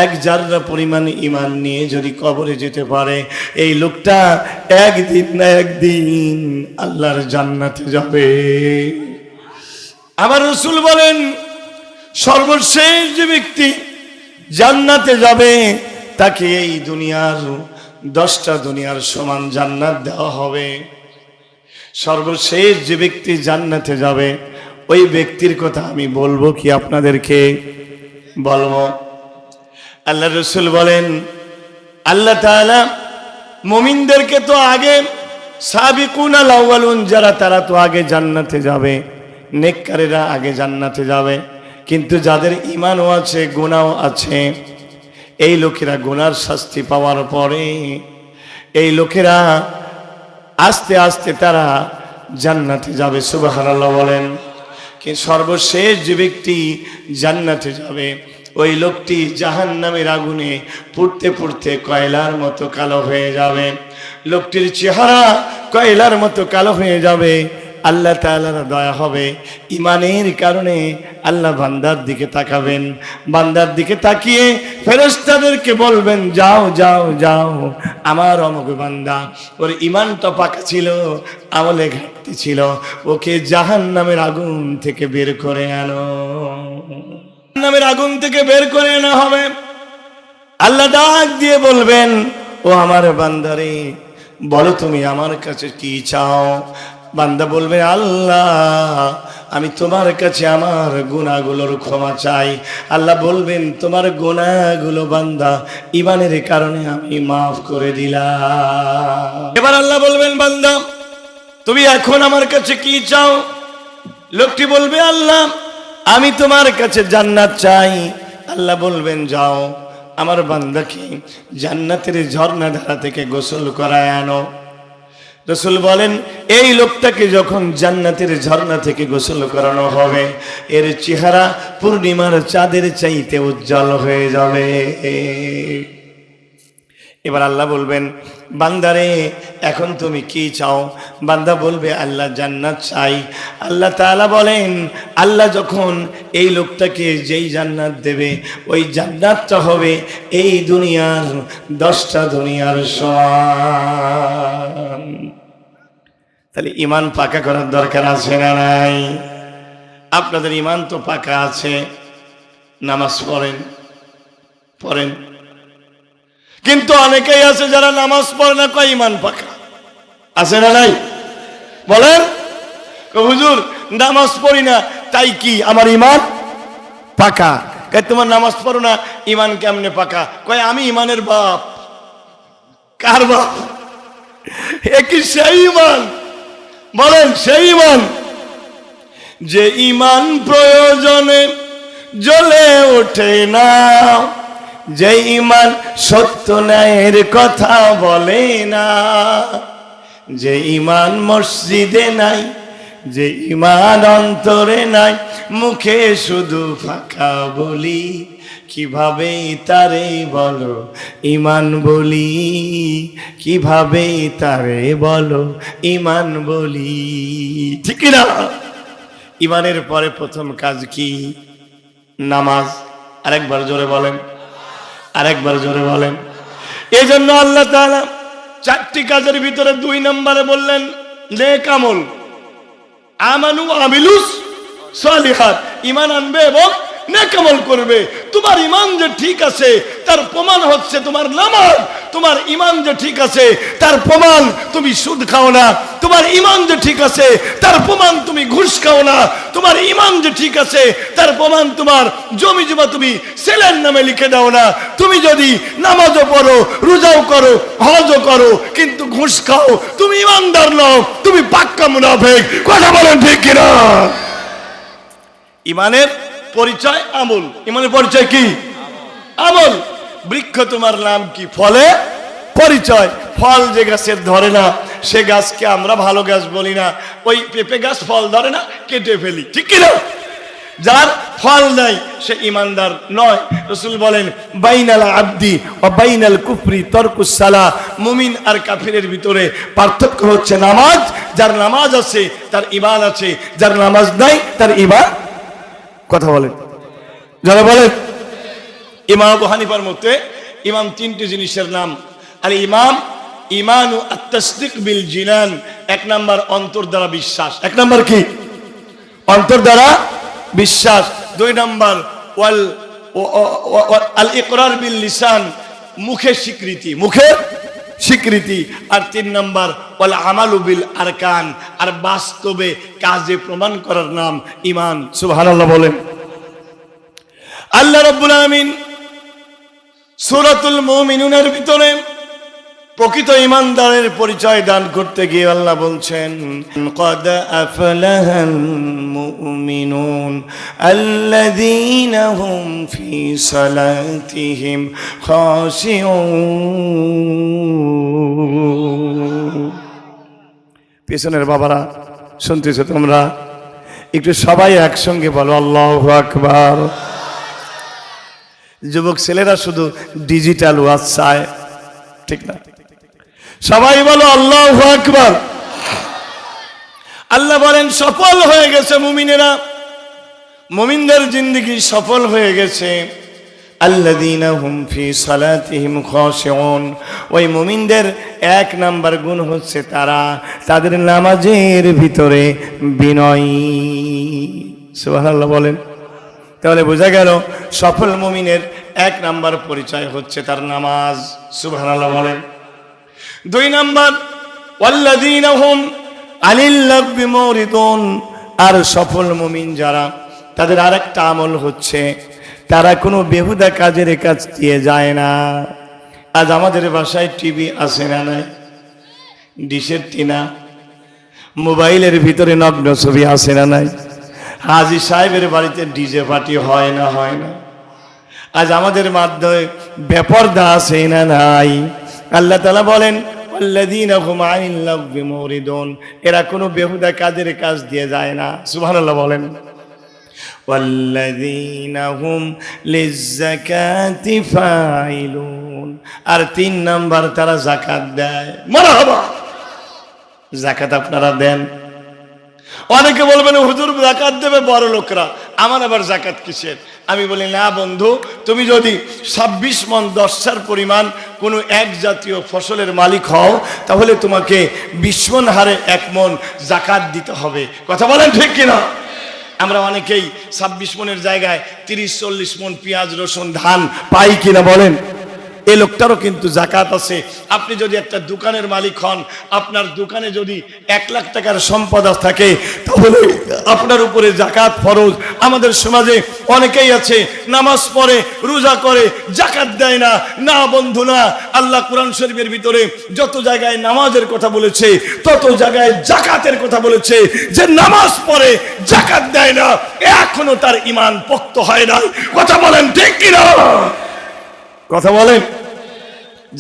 এক জাররা পরিমাণ ঈমান নিয়ে যদি কবরে যেতে পারে, এই লোকটা একদিন না একদিন আল্লাহর জান্নাতে যাবে। আবার রাসূল বলেন, সর্বশেষ যে ব্যক্তি জান্নাতে যাবে তাকে এই দুনিয়ার 10টা দুনিয়ার সমান জান্নাত দেওয়া হবে। সর্বশেষ যে ব্যক্তি জান্নাতে যাবে ওই ব্যক্তির কথা আমি বলবো কি আপনাদেরকে বলবো? আল্লাহ রাসূল বলেন, আল্লাহ তাআলা মুমিনদেরকে তো আগে সাবিকুনাল আউয়ালুন, যারা তারা তো আগে জান্নাতে যাবে, নেককারেরা আগে জান্নাতে যাবে। কিন্তু যাদের ঈমানও আছে, গুনাহও আছে, এই লোকেরা গুনার শাস্তি পাওয়ার পরে এই লোকেরা আস্তে আস্তে তারা জান্নাতে যাবে। সুবহানাল্লাহ বলেন। কিন্তু সর্বশেষ যে ব্যক্তি জান্নাতে যাবে ওই লোকটি জাহান্নামের আগুনে পুড়তে পুড়তে কয়লার মতো কালো হয়ে যাবে। লোকটির চেহারা কয়লার মতো কালো হয়ে যাবে। আল্লাহ তাআলার দয়া হবে, ইমানের কারণে আল্লাহ বান্দার দিকে তাকাবেন। বান্দার দিকে তাকিয়ে ফেরেশতাদেরকে বলবেন, যাও যাও যাও, আমার অমুক বান্দা, ওর ইমানটা পাকা ছিল, আমলে ঘাটতি ছিল, ওকে জাহান্নামের আগুন থেকে বের করে আনো। জাহান্নামের আগুন থেকে বের করে আনা হবে। আল্লাহ ডাক দিয়ে বলবেন, ও আমার বান্দারে, বলো তুমি আমার কাছে কি চাও? বান্দা বলবে, আল্লাহ আমি তোমার কাছে আমার গুনাহগুলোর ক্ষমা চাই। আল্লাহ বলবেন, তোমার গুনাহগুলো বান্দা ঈমানের কারণে আমি মাফ করে দিলাম। এবার আল্লাহ বলবেন, বান্দা তুমি এখন আমার কাছে কি চাও? লোকটি বলবে, আল্লাহ আমি তোমার কাছে জান্নাত চাই। আল্লাহ বলবেন, যাও আমার বান্দাকে জান্নাতের ঝর্ণাধারা থেকে গোসল করায় আনো। রাসূল বলেন, এই লোকটাকে যখন জান্নাতের ঝর্ণা থেকে গোসল করানো হবে, এর চেহারা পূর্ণিমার চাঁদের চাইতে উজ্জ্বল হয়ে যাবে। এবার আল্লাহ বলবেন, বান্দারে এখন তুমি কি চাও? বান্দা বলবে, আল্লাহ জান্নাত চাই। আল্লাহ তাআলা বলেন, আল্লাহ যখন এই লোকটাকে যেই জান্নাত দেবে ওই জান্নাতটা হবে এই দুনিয়ার 10টা দুনিয়ার সমান। তাহলে ঈমান পাকা করার দরকার আছে না নাই? আপনাদের ঈমান তো পাকা আছে, নামাজ পড়েন, কিন্তু অনেকেই আছে যারা নামাজ পড়ে না, কয় ঈমান পাকা আছে না নাই? বলেন। হুজুর নামাজ পড়ি না, তাই কি আমার ঈমান পাকা? কয় তোমার নামাজ পড়ো না, ঈমান কেমনে পাকা? কয় আমি ঈমানের বাপ। কার বাপ? একই সেই ঈমান। বলেন, সেই ঈমান যে ঈমান প্রয়োজনে জ্বলে ওঠে না, যে ঈমান সত্য ন্যায়ের কথা বলে না, যে ঈমান মসজিদে নাই, যে ঈমান অন্তরে নাই, মুখে শুধু ফাঁকা বলি, কিভাবে তারে বলো ঈমান বলি, কিভাবে তারে বলো ঈমান বলি। ঠিক না? ঈমানের পরে প্রথম কাজ কি? নামাজ। আরেকবার জোরে বলেন, আরেকবার জোরে বলেন। এই জন্য আল্লাহ তাআলা 4টি কাজের ভিতরে 2 নম্বরে বললেন নেক আমল। আমানু আমিলুস সালিহাত, ঈমান আনবে এবং নেক আমল করবে। তোমার ঈমান যে ঠিক আছে তার প্রমাণ হচ্ছে তোমার নামাজ। তোমার ঈমান যে ঠিক আছে তার প্রমাণ তুমি সুদ খাও না। তোমার ঈমান যে ঠিক আছে তার প্রমাণ তুমি ঘুষ খাও না। তোমার ঈমান যে ঠিক আছে তার প্রমাণ তোমার জমি জমা তুমি ছেলের নামে লিখে দাও না। তুমি যদি নামাজও পড়ো, রোজাও করো, হজও করো, কিন্তু ঘুষ খাও, তুমি ঈমানদার নও, তুমি পাক্কা মুনাফিক। কথা বলেন ঠিক কিনা? ঈমানের পরিচয় আমল। ঈমানের পরিচয় কি? আমল। বৃক্ষ তোমার নাম কি? ফলে পরিচয়। ফল যে গাছের ধরে না সে গাছকে আমরা ভালো গাছ বলি না। ওই পেঁপে গাছ ফল ধরে না, কেটে ফেলি, ঠিক কিনা? যার ফল নাই সে ঈমানদার নয়। রাসূল বলেন বাইনাল আবদি ওয়া বাইনাল কুফরি তারকুস সালাহ। মুমিন আর কাফিরের ভিতরে পার্থক্য হচ্ছে নামাজ। যার নামাজ আছে তার ঈমান আছে, যার নামাজ নাই তার ঈমান। কথা বলেন, যারা বলেন। ইমাম আবু হানিফার মতে ইমাম তিনটি জিনিসের নাম। আর ইমাম ইমানু আত-তাসদীক বিল জিনান, এক নাম্বার অন্তর দ্বারা বিশ্বাস। এক নাম্বার কি? অন্তর দ্বারা বিশ্বাস। দুই নাম্বার ওয়াল আল ইকরার বিল লিসান, মুখে স্বীকৃতি, মুখে স্বীকৃতি। আর তিন নাম্বার ওয়াল আমালু বিল আরকান, আর বাস্তবে কাজে প্রমাণ করার নাম ঈমান। সুবহানাল্লাহ বলেন। আল্লাহ রাব্বুল আলামিন সূরাতুল মুমিনুনের ভিতরে প্রকৃত ঈমানদারের পরিচয় দান করতে গিয়ে আল্লাহ বলছেন ক্বাদ আফলাহাল মুমিনুন আল্লাযীনা হুম ফি সালাতিহিম খাশিউন। পেছনের বাবারা শুনতেছো তোমরা? একটু সবাই একসঙ্গে বলো আল্লাহু আকবার। যুবক ছেলেরা শুধু ডিজিটাল ওয়াজ চায়, ঠিক না? সবাই বলো আল্লাহু আকবার। আল্লাহ বলেন সফল হয়ে গেছে মুমিনেরা, মুমিনদের জিন্দেগি সফল হয়ে গেছে। আল্লাযীনা হুম ফি সালাতিহিম খাশিউন, ওই মুমিনদের এক নাম্বার গুণ হচ্ছে তারা তাদের নামাজের ভিতরে বিনয়ী। সুবহানাল্লাহ বলেন। তাহলে বোঝা গেল সফল মুমিনের এক নাম্বার পরিচয় হচ্ছে তার নামাজ। সুবহানাল্লাহ বলেন। দুই নাম্বার ওয়াল্লাযীনা হুম আনিল লাগবি মুরিদুন, আর সফল মুমিন যারা তাদের আরেকটা আমল হচ্ছে তারা কোনো বেহুদা কাজের কাজ দিয়ে যায় না। আজ আমাদের বাসায় টিভি আছে না নাই? ডিশের টিনা, মোবাইলের ভিতরে নগ্ন ছবি আছে না নাই? হাজী সাহেবের বাড়িতে ডিজে পার্টি হয় না হয় না? আজ আমাদের মাধ্যমে বেপরদা আছে না নাই? আল্লাহ তাআলা বলেন আল্লাযীনা হুম আনিল লাগবি মুরিদুন, এরা কোনো বেহুদা কাজের কাজ দিয়ে যায় না। সুবহানাল্লাহ বলেন। ওয়াল্লাযীনা হুম লিয-যাকাতি ফাইলুন, আর তিন নাম্বার তারা যাকাত দেয়। মারহাবা। যাকাত আপনারা দেন? অনেকে বলবেন হুজুর যাকাত দেবে বড় লোকরা, আমার আবার যাকাত কিসের? আমি বলি না বন্ধু, তুমি যদি 26 মণ 10 পরিমাণ কোনো এক জাতীয় ফসলের মালিক হও তাহলে তোমাকে 20 মণ হারে 1 মণ যাকাত দিতে হবে। কথা বলেন ঠিক কিনা? আমরা অনেকেই 26 মণের জায়গায় 30-40 মণ পেঁয়াজ রসুন ধান পাই কিনা বলেন? এই লোকটারও কিন্তু যাকাত আছে। আপনি যদি একটা দোকানের মালিক হন, আপনার দোকানে যদি 1 লাখ টাকার সম্পদ থাকে তাহলে আপনার উপরে যাকাত ফরজ। আমাদের সমাজে অনেকেই আছে নামাজ পড়ে, রোজা করে, যাকাত দেয় না। না বন্ধু না, আল্লাহ কোরআন শরীফের ভিতরে যত জায়গায় নামাজের কথা বলেছে তত জায়গায় যাকাতের কথা বলেছে। যে নামাজ পড়ে যাকাত দেয় না এখনো তার ঈমান পোক্ত হয় না। কথা বলেন ঠিক কিনা? কথা বলেন।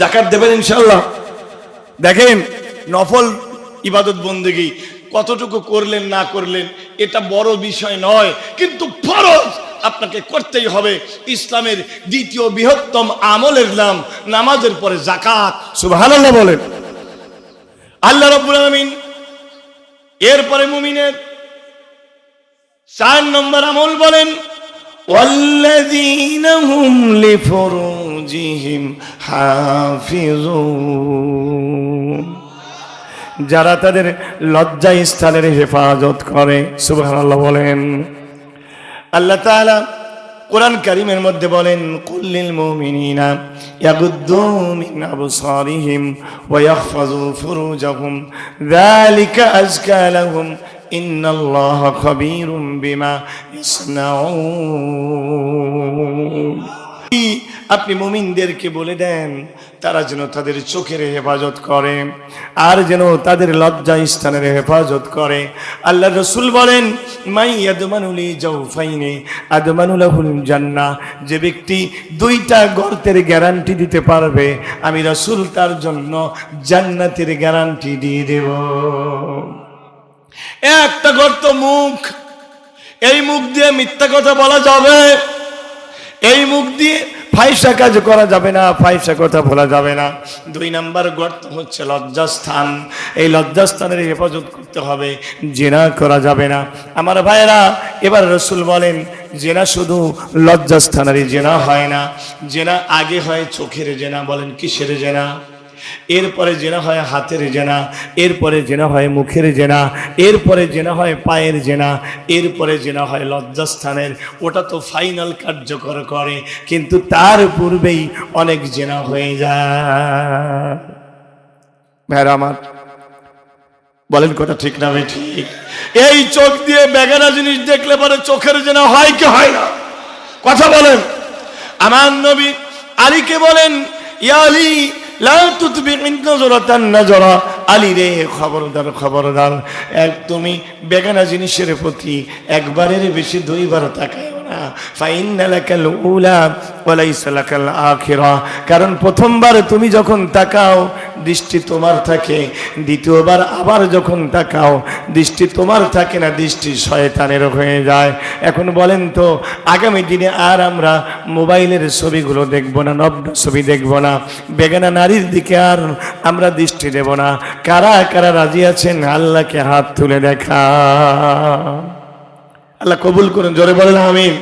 যাকাত দেবেন ইনশাআল্লাহ। দেখেন নফল ইবাদত বন্দেগী কতটুকু করলেন না করলেন এটা বড় বিষয় নয়, কিন্তু ফরজ আপনাকে করতেই হবে। ইসলামের দ্বিতীয় বৃহত্তম আমলের নাম নামাজের পরে যাকাত। সুবহানাল্লাহ বলেন। আল্লাহ রাব্বুল আলামিন এরপরে মুমিনের 4 নম্বর আমল বলেন ওয়াল্লাযীনা হুম লিফুরুজিহিম হাফিজুন, যারা তাদের লজ্জা স্থানের হেফাজত করে। সুবহানাল্লাহ বলেন। আল্লাহ তাআলা কোরআন কারীমের মধ্যে বলেন কুল্লিল মুমিনিনা ইয়াগুদ্দু মিন আবসারিহিম ওয়া ইয়াহফাযু ফুরুজাহুম যালিকা আযকা লাহুম ইন্নাল্লাহা খাবীরুম বিমা ইয়াসনাউন। আপনি মুমিনদেরকে বলে দেন তারা যেন তাদের চোখের হেফাজত করে আর যেন তাদের লজ্জা স্থানের হেফাজত করে। আল্লাহ রসুল বলেন মাই ইয়াদমানুলি জাওফাইনি আদমানু লাহুল জান্নাহ, যে ব্যক্তি দুইটা গর্তের গ্যারান্টি দিতে পারবে আমি রসুল তার জন্য জান্নাতের গ্যারান্টি দিয়ে দেব। একটা গর্ত মুখ, এই মুখ দিয়ে মিথ্যা কথা বলা যাবে, এই মুখ দিয়ে ফাইসা কাজ করা যাবে না, ফাইসা কথা বলা যাবে না। 2 নাম্বার গর্ত হচ্ছে লজ্জাস্থান, এই লজ্জাস্থানের হেফাজত করতে হবে, জিনা করা যাবে না। আমার ভাইয়েরা, এবার রসুল বলেন জেনা শুধু লজ্জাস্থানেরই জেনা হয় না, জেনা আগে হয় চোখের জেনা। বলেন কিসের জেনা? এরপরে জেনা হয় হাতের জেনা, এরপরে জেনা হয় মুখের জেনা, এরপরে জেনা হয় পায়ের জেনা, এরপরে জেনা হয় লজ্জাস্থানের। ওটা তো ফাইনাল কার্যকর করে, কিন্তু তার পূর্বেই অনেক জেনা হয়ে যায়। ভাইরা আমার, বলেন কথা ঠিক না ভাই? ঠিক। এই চোখ দিয়ে বেগানা জিনিস দেখলে পরে চোখের জেনা হয় কি হয় না? কথা বলেন। আমার নবী আলীকে বলেন ইয়া আলী লা তুতবি'ন নাজরাতান নাজরা, আলী রে খবরদার খবরদার, তুমি বেগানা জিনিসের প্রতি একবারের বেশি 2 বার তাকায়ও না। ফাইন্না লাকাল উলা ওয়া লাইসা লাকাল আখিরা, কারণ প্রথমবার তুমি যখন তাকাও দৃষ্টি তোমার থাকে, দ্বিতীয়বার আবার যখন তাকাও দৃষ্টি তোমার থাকে না, দৃষ্টি শয়তানের হয়ে যায়। এখন বলেন তো আগামী দিনে আর আমরা মোবাইলের ছবিগুলো দেখব না, নগ্ন ছবি দেখব না, বেগানা নারীর দিকে আর আমরা দৃষ্টি দেব না। কারা কারা রাজি আছেন আল্লাহকে হাত তুলে দেখা? আল্লাহ কবুল করুন, জোরে বলেন আমিন।